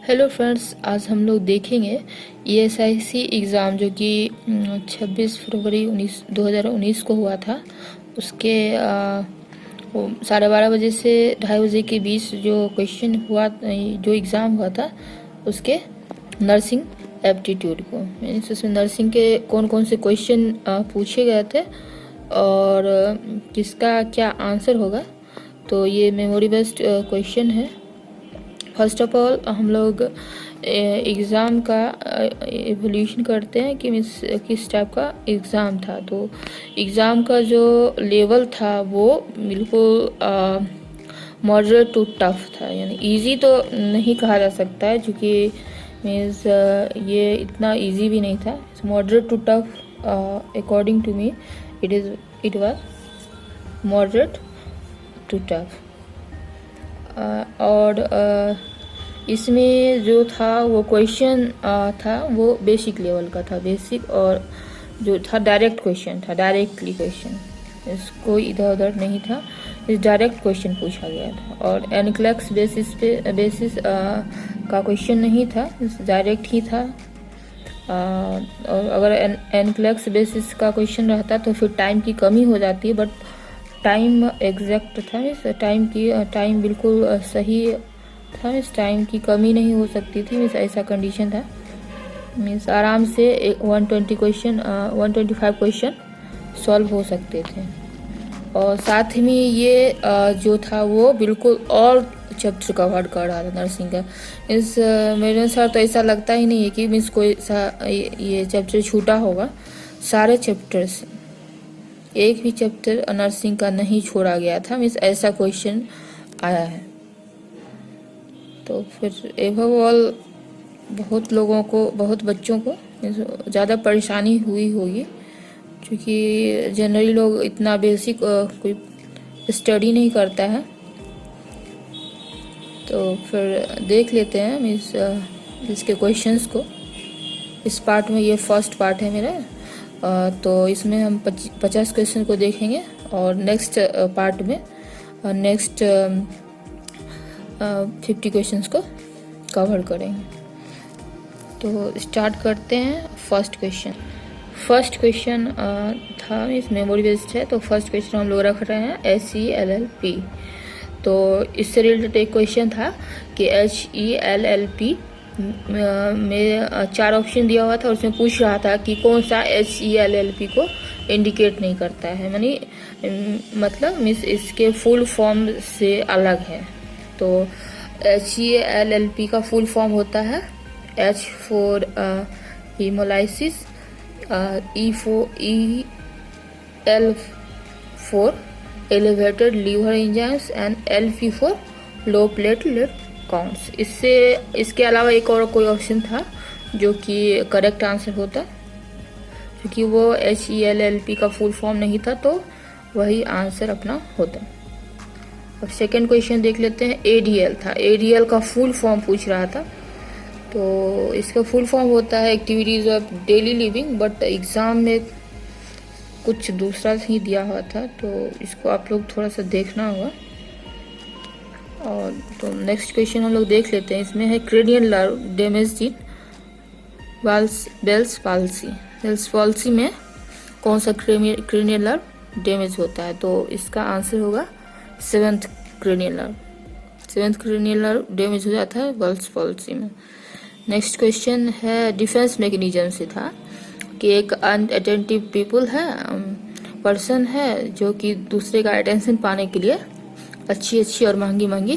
Hello friends, आज हम लोग देखेंगे ESIC एग्ज़ाम जो कि 26 फरवरी 2019 को हुआ था। उसके वो 12:30 बजे से 2:30 बजे के बीच जो क्वेश्चन हुआ, जो एग्ज़ाम हुआ था उसके नर्सिंग एप्टीट्यूड को, मीन्स उसमें नर्सिंग के कौन कौन से क्वेश्चन पूछे गए थे और किसका क्या आंसर होगा। तो ये मेमोरी बेस्ड क्वेश्चन है। फर्स्ट ऑफ ऑल हम लोग एग्ज़ाम का एवोल्यूशन करते हैं कि किस टाइप का एग्ज़ाम था। तो एग्ज़ाम का जो लेवल था वो बिल्कुल मॉडरेट टू टफ था, यानी इजी तो नहीं कहा जा सकता है क्योंकि मीन्स ये इतना इजी भी नहीं था। Moderate to tough according to me it was moderate to tough. और इसमें जो था वो क्वेश्चन था वो बेसिक लेवल का था, बेसिक, और जो था डायरेक्ट क्वेश्चन था, डायरेक्टली क्वेश्चन, इसको इधर उधर नहीं था, इस डायरेक्ट क्वेश्चन पूछा गया था। और एनक्लेक्स बेसिस का क्वेश्चन नहीं था, डायरेक्ट ही था। और अगर एनक्लेक्स बेसिस का क्वेश्चन रहता तो फिर टाइम की कमी हो जाती है, बट टाइम एग्जैक्ट था, इस टाइम बिल्कुल सही था, इस टाइम की कमी नहीं हो सकती थी, मीन्स ऐसा कंडीशन था। मीन्स आराम से 125 क्वेश्चन सॉल्व हो सकते थे। और साथ में ये जो था वो बिल्कुल ऑल चैप्टर कवर कर रहा था नर्सिंग का। इस मेरे अनुसार तो ऐसा लगता ही नहीं है कि मीन्स कोई सा ये चैप्टर छूटा होगा। सारे चैप्टर्स, एक भी चैप्टर नर्सिंग का नहीं छोड़ा गया था, मीन्स ऐसा क्वेश्चन आया है। तो फिर ओवरऑल बहुत लोगों को, बहुत बच्चों को ज़्यादा परेशानी हुई होगी क्योंकि जनरली लोग इतना बेसिक कोई स्टडी नहीं करता है। तो फिर देख लेते हैं मीन्स इसके क्वेश्चंस को। इस पार्ट में, ये फर्स्ट पार्ट है मेरा, तो इसमें हम 50 क्वेश्चन को देखेंगे और नेक्स्ट पार्ट में नेक्स्ट 50 क्वेश्चंस को कवर करेंगे। तो स्टार्ट करते हैं। फर्स्ट क्वेश्चन था, इस मेमोरी बेस्ड है, तो फर्स्ट क्वेश्चन हम लोग रख रहे हैं HELLP। तो इससे रिलेटेड एक क्वेश्चन था कि HELLP में 4 ऑप्शन दिया हुआ था और उसमें पूछ रहा था कि कौन सा HELLP को इंडिकेट नहीं करता है, यानी मतलब मीन्स इसके फुल फॉर्म से अलग है। तो HELLP का फुल फॉर्म होता है H for haemolysis, EL for elevated liver enzymes and LP for low platelet counts. इसके अलावा एक और कोई ऑप्शन था जो कि करेक्ट आंसर होता, क्योंकि वो HELLP का फुल फॉर्म नहीं था, तो वही आंसर अपना होता। अब सेकेंड क्वेश्चन देख लेते हैं। ADL था, ADL का फुल फॉर्म पूछ रहा था। तो इसका फुल फॉर्म होता है activities of daily living, but exam में कुछ दूसरा ही दिया हुआ था, तो इसको आप लोग थोड़ा सा देखना होगा। और तो नेक्स्ट क्वेश्चन हम लोग देख लेते हैं। इसमें है cranial nerve damage in Bell's palsy में कौन सा क्रेनियल नर्व डैमेज होता है। तो इसका आंसर होगा 7th क्रेनियल नर्व डैमेज हो जाता है बेल्स पॉल्सी में। नेक्स्ट क्वेश्चन है डिफेंस मैकेनिज्म से था कि एक अनअटेंटिव पर्सन है जो कि दूसरे का अटेंशन पाने के लिए अच्छी और महंगी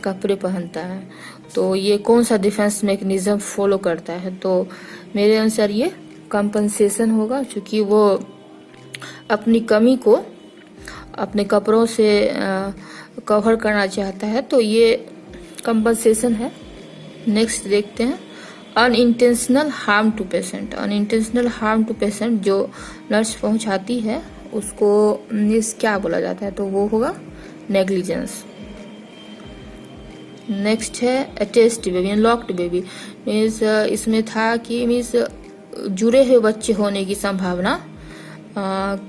कपड़े पहनता है। तो ये कौन सा डिफेंस मैकेनिज्म फॉलो करता है। तो मेरे अनुसार ये कंपनसेशन होगा, क्योंकि वो अपनी कमी को अपने कपड़ों से कवर करना चाहता है, तो ये कंपनसेशन है। नेक्स्ट देखते हैं अनइंटेंशनल हार्म टू पेशेंट जो नर्स पहुंचाती है उसको क्या बोला जाता है, तो वो होगा नेग्लिजेंस। नेक्स्ट है attached baby, locked baby, means इसमें था कि मीन्स जुड़े हुए बच्चे होने की संभावना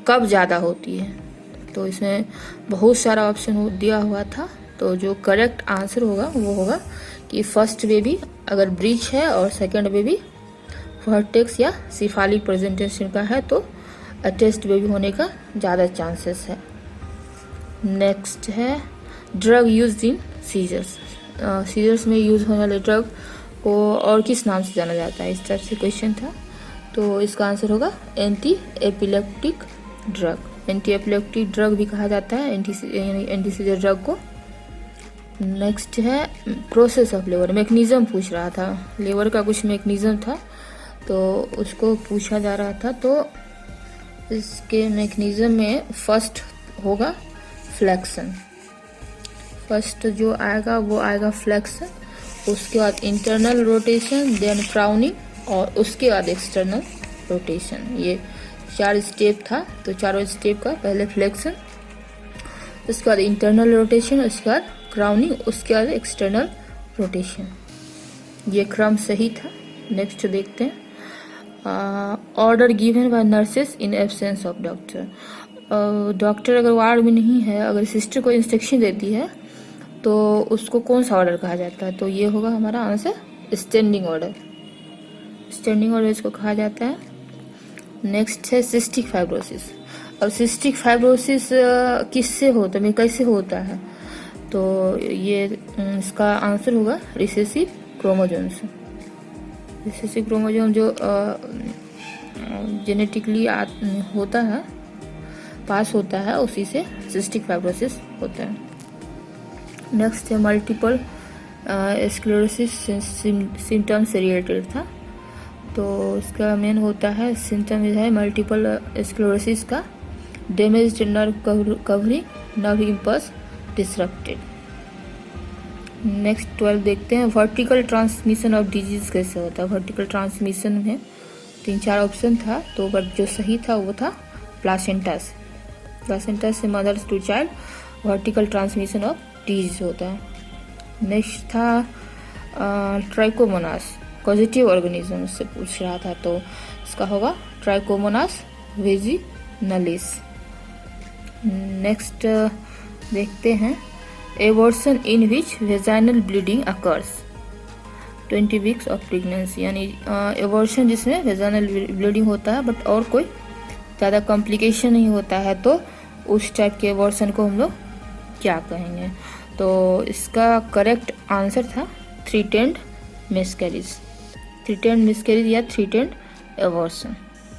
कब ज़्यादा होती है। तो इसमें बहुत सारा ऑप्शन दिया हुआ था, तो जो करेक्ट आंसर होगा वो होगा कि फर्स्ट बेबी अगर ब्रीच है और सेकंड बेबी वर्टेक्स या सिफालिक प्रेजेंटेशन का है तो टेस्ट बेबी होने का ज़्यादा चांसेस है। नेक्स्ट है drug use in seizures. Seizures में यूज होने वाले ड्रग को और किस नाम से जाना जाता है, इस टाइप से क्वेश्चन था। तो इसका आंसर होगा anti epileptic drug. Anti epileptic drug भी कहा जाता है एंटी सीजर ड्रग को। नेक्स्ट है प्रोसेस ऑफ लेबर। मैकेनिज्म पूछ रहा था, लेबर का कुछ मैकेनिज्म था तो उसको पूछा जा रहा था। तो इसके मैकेनिज्म में फर्स्ट होगा फ्लेक्शन। फर्स्ट जो आएगा वो आएगा फ्लेक्शन, उसके बाद इंटरनल रोटेशन, देन क्राउनिंग और उसके बाद एक्सटर्नल रोटेशन। ये 4 स्टेप था। तो चारों स्टेप का पहले फ्लेक्शन, उसके बाद इंटरनल रोटेशन, उसके बाद क्राउनिंग, उसके बाद एक्सटर्नल रोटेशन। ये क्रम सही था। नेक्स्ट देखते हैं order given by nurses in absence of doctor. Doctor अगर वार्ड में नहीं है, अगर सिस्टर को इंस्ट्रक्शन देती है तो उसको कौन सा ऑर्डर कहा जाता है? तो ये होगा हमारा answer standing order. Standing order इसको कहा जाता है। नेक्स्ट है सिस्टिक फाइब्रोसिस। अब सिस्टिक फाइब्रोसिस किससे होता है, कैसे होता है? तो ये इसका आंसर होगा रिसेसिव क्रोमोसोम से। रिसेसिव क्रोमोसोम जो जेनेटिकली होता है, पास होता है, उसी से सिस्टिक फाइब्रोसिस होता है। नेक्स्ट है मल्टीपल स्क्लेरोसिस सिम्टम से रिलेटेड था। तो इसका मेन होता है सिम्टम है मल्टीपल स्क्लेरोसिस का damaged nerve covering, nerve impulse disrupted. Next 12 देखते हैं वर्टिकल ट्रांसमिशन ऑफ डिजीज कैसे होता है। वर्टिकल ट्रांसमिशन में 3-4 ऑप्शन था, तो बट जो सही था वो था प्लासेंटा से। प्लासेंटा से mother to child vertical transmission of disease होता है। नेक्स्ट था ट्राइकोमोनास पॉजिटिव ऑर्गेनिज्म से पूछ रहा था, तो इसका होगा ट्राइकोमोनास वेजिनलिस। नेक्स्ट देखते हैं abortion in which vaginal bleeding occurs 20 weeks of pregnancy. यानी एबॉर्शन जिसमें वेजाइनल ब्लीडिंग होता है बट और कोई ज़्यादा कॉम्प्लिकेशन नहीं होता है, तो उस टाइप के एबॉर्शन को हम लोग क्या कहेंगे? तो इसका करेक्ट आंसर था थ्रीटेंड मिसकैरेज। थ्रीटेंड मिसकैरेज या थ्रीटेंड एबॉर्शन।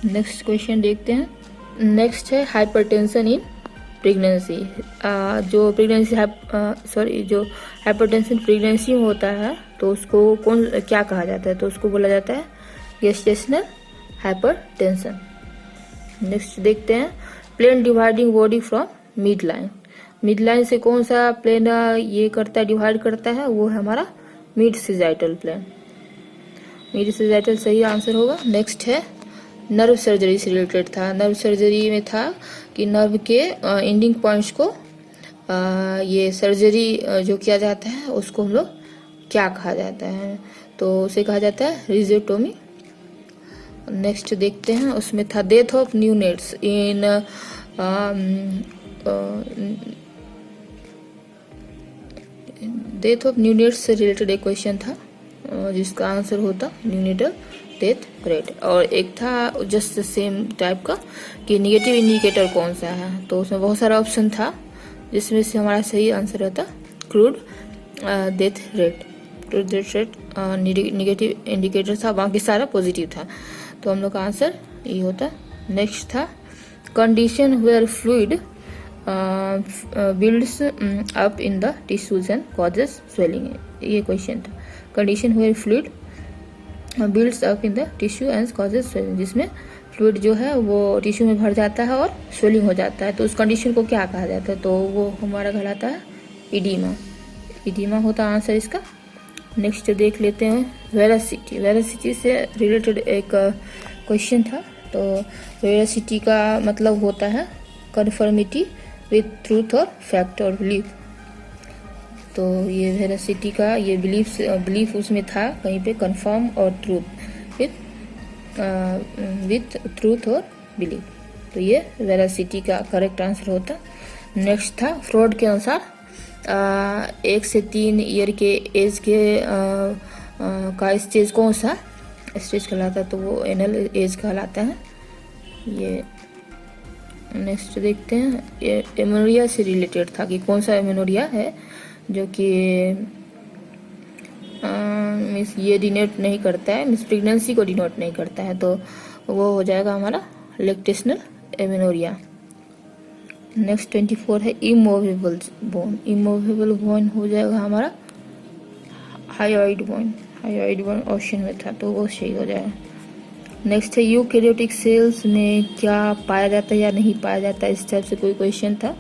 नेक्स्ट क्वेश्चन देखते हैं। नेक्स्ट है हाइपरटेंशन इन प्रेगनेंसी। जो प्रेगनेंसी जो हाइपरटेंशन प्रेगनेंसी में होता है तो उसको क्या कहा जाता है? तो उसको बोला जाता है गेस्टेशनल हाइपरटेंशन। नेक्स्ट देखते हैं plane dividing body from mid line. Mid line से कौन सा प्लेन ये करता है, डिवाइड करता है? वो है हमारा mid sagittal plane. Mid sagittal सही आंसर होगा। नेक्स्ट है नर्व सर्जरी से रिलेटेड था। नर्व सर्जरी में था कि नर्व के एंडिंग पॉइंट्स को ये सर्जरी जो किया जाता है उसको हम लोग क्या कहा जाता है? तो उसे कहा जाता है रिजेक्टोमी। नेक्स्ट देखते हैं, उसमें था death of neonates in death of neonates से रिलेटेड एक क्वेश्चन था जिसका आंसर होता न्यूनेटल डेथ रेट। और एक था जस्ट सेम टाइप का कि निगेटिव इंडिकेटर कौन सा है, तो उसमें बहुत सारा ऑप्शन था जिसमें से हमारा सही आंसर होता crude death rate. Crude death rate negative indicator था, बाकी सारा पॉजिटिव था, तो हम लोग का आंसर ये होता। नेक्स्ट था condition where fluid builds up in the tissues and causes swelling. ये क्वेश्चन था condition where fluid builds up in the tissue and causes swelling, जिसमें फ्लूइड जो है वो टिश्यू में भर जाता है और स्वेलिंग हो जाता है, तो उस कंडीशन को क्या कहा जाता है? तो वो हमारा कहलाता है इडीमा। इडीमा होता आंसर इसका। नेक्स्ट देख लेते हैं वेरासिटी। वेरासिटी से रिलेटेड एक क्वेश्चन था। तो वेरासिटी का मतलब होता है कन्फर्मिटी विथ ट्रूथ और फैक्ट और बिलीफ। तो ये वेरासिटी का ये बिलीफ उसमें था कहीं पे कंफर्म और ट्रूथ विथ ट्रूथ और बिलीफ, तो ये वेरासिटी का करेक्ट आंसर होता। नेक्स्ट था फ्रॉड के अनुसार 1 से 3 ईयर के एज के का स्टेज कौन सा स्टेज कहलाता है, तो वो एनल एज कहलाता है। ये नेक्स्ट देखते हैं, ये एमेनोरिया से रिलेटेड था कि कौन सा एमेनोरिया है जो कि मीन्स ये डिनोट नहीं करता है, मीन्स प्रेगनेंसी को डिनोट नहीं करता है, तो वो हो जाएगा हमारा लैक्टेशनल एमेनोरिया। नेक्स्ट 24 है इमूवेबल बोन। इमूवेबल बोन हो जाएगा हमारा hyoid bone. Hyoid bone option में था तो वो सही हो जाएगा। नेक्स्ट है यूकैरियोटिक सेल्स में क्या पाया जाता है या नहीं पाया जाता है, इस टाइप से कोई क्वेश्चन था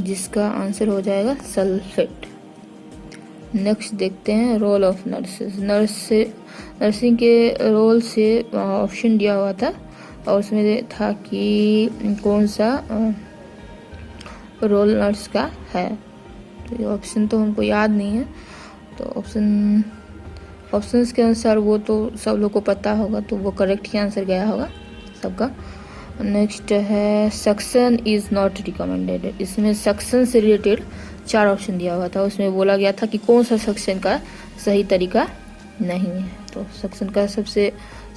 जिसका आंसर हो जाएगा सल्फेट। नेक्स्ट देखते हैं रोल ऑफ नर्सेज। नर्सिंग के रोल से ऑप्शन दिया हुआ था और उसमें था कि कौन सा रोल नर्स का है, तो ये ऑप्शन तो हमको याद नहीं है, तो ऑप्शंस के अनुसार वो तो सब लोग को पता होगा, तो वो करेक्ट ही आंसर गया होगा सबका। नेक्स्ट है सक्शन इज़ नॉट रिकमेंडेड। इसमें सक्शन से रिलेटेड 4 ऑप्शन दिया हुआ था, उसमें बोला गया था कि कौन सा सक्शन का सही तरीका नहीं है, तो सक्शन का सबसे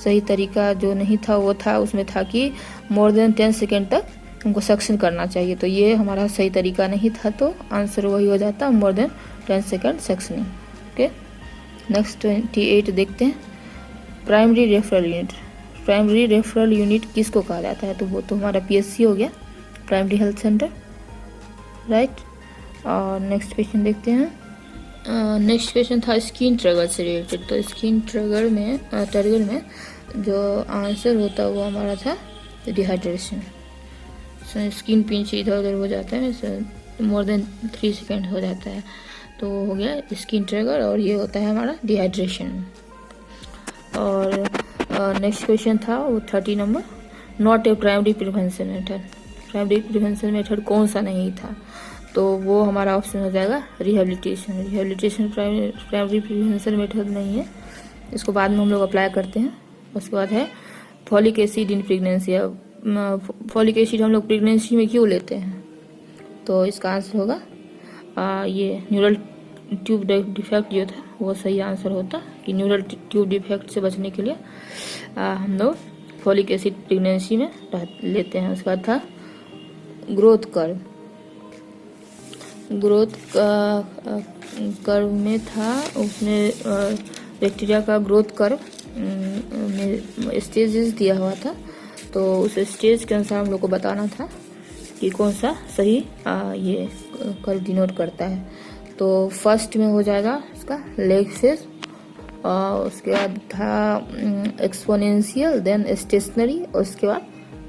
सही तरीका जो नहीं था वो था, उसमें था कि मोर देन 10 सेकेंड तक हमको सक्शन करना चाहिए, तो ये हमारा सही तरीका नहीं था, तो आंसर वही हो जाता more than 10 second suctioning. Okay, next 28 देखते हैं primary referral unit. Primary referral unit किसको कहा जाता है, तो वो तो हमारा PSC हो गया, प्राइमरी हेल्थ सेंटर, राइट। और नेक्स्ट क्वेश्चन देखते हैं। नेक्स्ट क्वेश्चन था स्किन ट्रिगर से रिलेटेड, तो स्किन ट्रिगर में जो आंसर होता है वो हमारा था डिहाइड्रेशन। स्किन पिंच इधर उधर हो जाता है, मोर देन 3 सेकेंड हो जाता है, तो हो गया स्किन ट्रिगर, और ये होता है हमारा डिहाइड्रेशन। और नेक्स्ट क्वेश्चन था वो 30 number, not a primary prevention method. Primary prevention method कौन सा नहीं था, तो वो हमारा ऑप्शन हो जाएगा rehabilitation. Rehabilitation primary prevention method नहीं है, इसको बाद में हम लोग अप्लाई करते हैं। उसके बाद है folic acid in pregnancy. Folic acid हम लोग प्रेगनेंसी में क्यों लेते हैं, तो इसका आंसर होगा ये न्यूरल ट्यूब डिफेक्ट जो था वो सही आंसर होता, कि न्यूरल ट्यूब डिफेक्ट से बचने के लिए हम लोग फॉलिक एसिड प्रेगनेंसी में लेते हैं। उसके बाद था ग्रोथ कर्व। ग्रोथ कर्व में था, उसमें बैक्टीरिया का ग्रोथ कर्व में स्टेजेस दिया हुआ था, तो उस स्टेज के अनुसार हम लोग को बताना था कि कौन सा सही ये कर्व डिनोट करता है। तो फर्स्ट में हो जाएगा इसका लेग फेज, और उसके बाद था एक्सपोनेंशियल, देन स्टेशनरी, और उसके बाद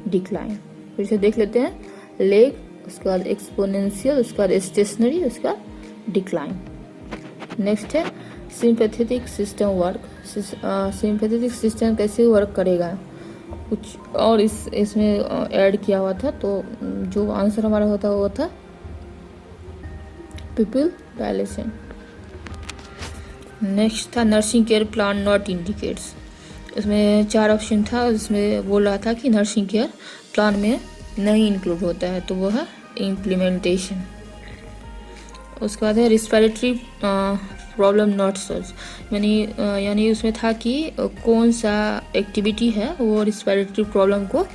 डिक्लाइन। फिर से देख लेते हैं, लेग, उसके बाद एक्सपोनेंशियल, उसके बाद स्टेशनरी, उसके बाद डिक्लाइन। नेक्स्ट है sympathetic system work. Sympathetic system कैसे वर्क करेगा, कुछ और इसमें ऐड किया हुआ था, तो जो आंसर हमारा होता वो था पिपल डायलेशन। नेक्स्ट था nursing care plan not indicates. इसमें 4 ऑप्शन था, इसमें बोल रहा था कि नर्सिंग केयर प्लान में नहीं इंक्लूड होता है, तो वो है इम्प्लीमेंटेशन। उसके बाद है रिस्पिरेटरी प्रॉब्लम नॉट सॉल्व, यानी उसमें था कि कौन सा एक्टिविटी है वो रिस्पिरेटरी प्रॉब्लम को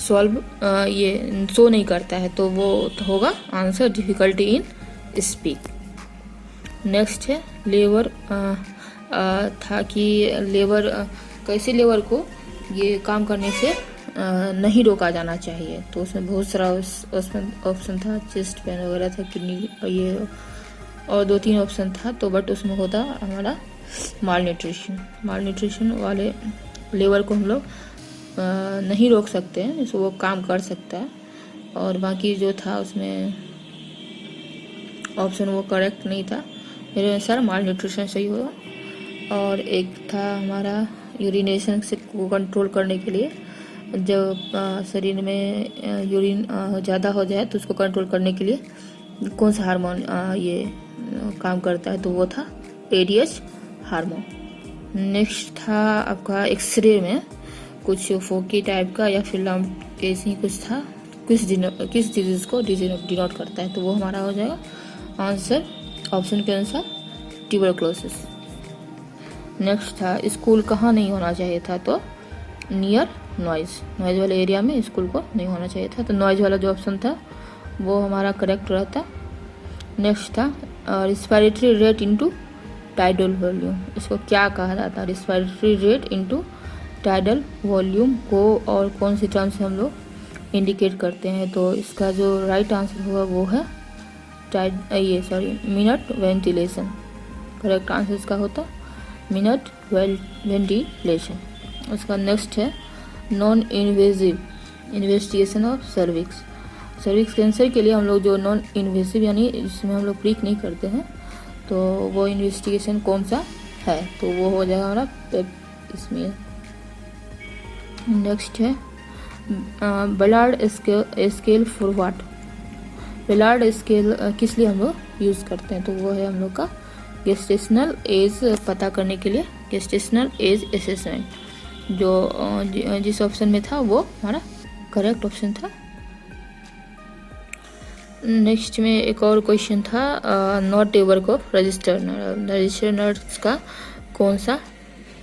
सॉल्व ये शो नहीं करता है, तो वो होगा answer difficulty in speak. Next है लेबर था कि लेबर कैसे लेबर को ये काम करने से नहीं रोका जाना चाहिए, तो उसमें बहुत सारा ऑप्शन था, चेस्ट पेन वगैरह था, किडनी ये, और 2-3 ऑप्शन था, तो बट उसमें होता हमारा माल न्यूट्रिशन वाले लेबर को हम लोग नहीं रोक सकते हैं, इसको वो काम कर सकता है, और बाकी जो था उसमें ऑप्शन वो करेक्ट नहीं था, मेरे अनुसार माल न्यूट्रिशन सही होगा। और एक था हमारा यूरिनेशन से को कंट्रोल करने के लिए, जब शरीर में यूरिन ज़्यादा हो जाए तो उसको कंट्रोल करने के लिए कौन सा हार्मोन ये काम करता है, तो वो था ADH हार्मोन। नेक्स्ट था आपका एक्सरे में कुछ फोकी टाइप का या फिर लम्प ऐसे ही कुछ था, किस डिजीज़ को डिनोट करता है, तो वो हमारा हो जाएगा आंसर ऑप्शन के अनुसार ट्यूबरक्लोसिस। नेक्स्ट था स्कूल कहाँ नहीं होना चाहिए था, तो नियर नॉइज वाले एरिया में स्कूल को नहीं होना चाहिए था, तो नॉइज वाला जो ऑप्शन था वो हमारा करेक्ट रहता। नेक्स्ट था respiratory rate into tidal volume, इसको क्या कहा जाता है, respiratory rate into tidal volume को और कौन सी टर्म से हम लोग इंडिकेट करते हैं, तो इसका जो राइट आंसर होगा वो है मिनट वेंटिलेशन। करेक्ट आंसर इसका होता मिनट वेंटिलेशन। उसका नेक्स्ट है non invasive investigation of cervix cancer के लिए हम लोग जो नॉन इन्वेजिव यानी जिसमें हम लोग प्रीक नहीं करते हैं, तो वो इन्वेस्टिगेशन कौन सा है, तो वो हो जाएगा हमारा पेप स्मीयर। नेक्स्ट है Ballard scale for what, Ballard scale किस लिए हम लोग यूज़ करते हैं, तो वो है हम लोग का गेस्टेशनल एज पता करने के लिए, गेस्टेशनल एज असेसमेंट। जो जिस ऑप्शन में था वो हमारा करेक्ट ऑप्शन था। नेक्स्ट में एक और क्वेश्चन था not a work of register nurse का कौन सा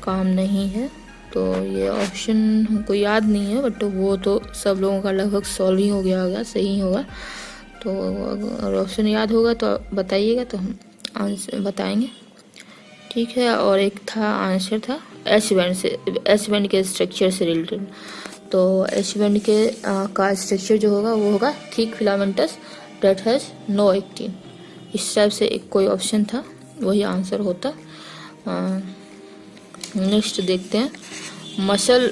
काम नहीं है, तो ये ऑप्शन हमको याद नहीं है, बट वो तो सब लोगों का लगभग सॉल्व ही हो गया होगा, सही होगा, तो अगर ऑप्शन याद होगा तो बताइएगा तो हम आंसर बताएंगे। ठीक है, और एक था आंसर था एच बैंड के स्ट्रक्चर से रिलेटेड, तो एच बैंड के का स्ट्रक्चर जो होगा वो होगा thick filaments that has no actin, इस टाइप से एक कोई ऑप्शन था, वही आंसर होता। नेक्स्ट देखते हैं मसल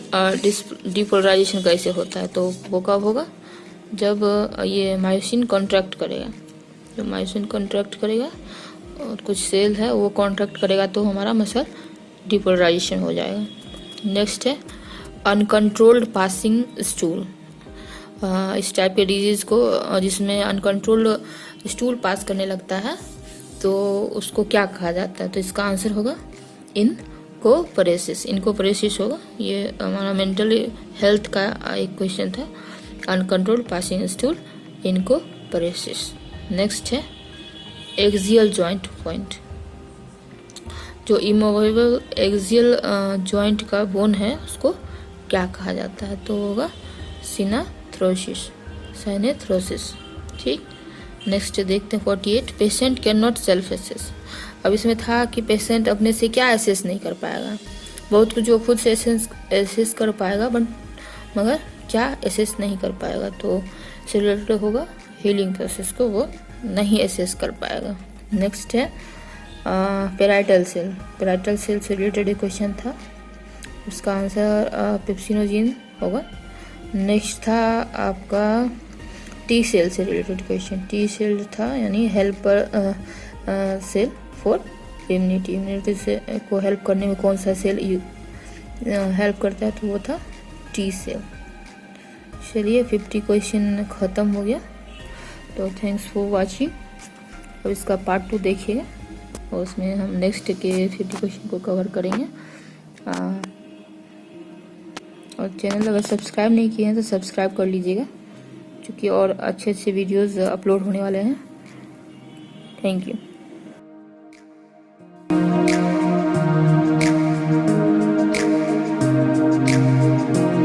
डिपोलराइजेशन कैसे होता है, तो वो कब होगा, जब ये मायोसिन कॉन्ट्रैक्ट करेगा, जब मायोसिन कॉन्ट्रैक्ट करेगा और कुछ सेल है वो कॉन्ट्रैक्ट करेगा तो हमारा मसल डिपोलराइजेशन हो जाएगा। नेक्स्ट है अनकंट्रोल्ड पासिंग स्टूल, इस टाइप के डिजीज़ को जिसमें अनकंट्रोल्ड स्टूल पास करने लगता है तो उसको क्या कहा जाता है, तो इसका आंसर होगा इनकोपरेसिस होगा। ये हमारा मेंटल हेल्थ का एक क्वेश्चन था, अनकंट्रोल्ड पासिंग स्टूल इनकोपरेसिस। नेक्स्ट है एक्सियल जॉइंट पॉइंट, जो इमूवेबल एक्सियल जॉइंट का बोन है उसको क्या कहा जाता है, तो होगा साइनेथ्रोसिस। ठीक, नेक्स्ट देखते हैं 48 patient can not self assess. अब इसमें था कि पेशेंट अपने से क्या एसेस नहीं कर पाएगा, बहुत कुछ वो खुद से एसेस कर पाएगा बट मगर क्या एसेस नहीं कर पाएगा, तो इससे रिलेटेड होगा हीलिंग प्रोसेस को वो नहीं एसेस कर पाएगा। नेक्स्ट है पेराइटल सेल से रिलेटेड एक क्वेश्चन था, उसका आंसर पेप्सिनोजिन होगा। नेक्स्ट था आपका टी सेल से रिलेटेड क्वेश्चन, टी सेल था यानी हेल्पर सेल फॉर इम्यूनिटी से को हेल्प करने में कौन सा सेल हेल्प करता है, तो वो था टी सेल। चलिए 50 क्वेश्चन ख़त्म हो गया, तो थैंक्स फॉर वाचिंग। अब इसका पार्ट 2 देखिएगा और उसमें हम नेक्स्ट के 50 क्वेश्चन को कवर करेंगे। और चैनल अगर सब्सक्राइब नहीं किए हैं तो सब्सक्राइब कर लीजिएगा, क्योंकि और अच्छे वीडियोस अपलोड होने वाले हैं। Thank you.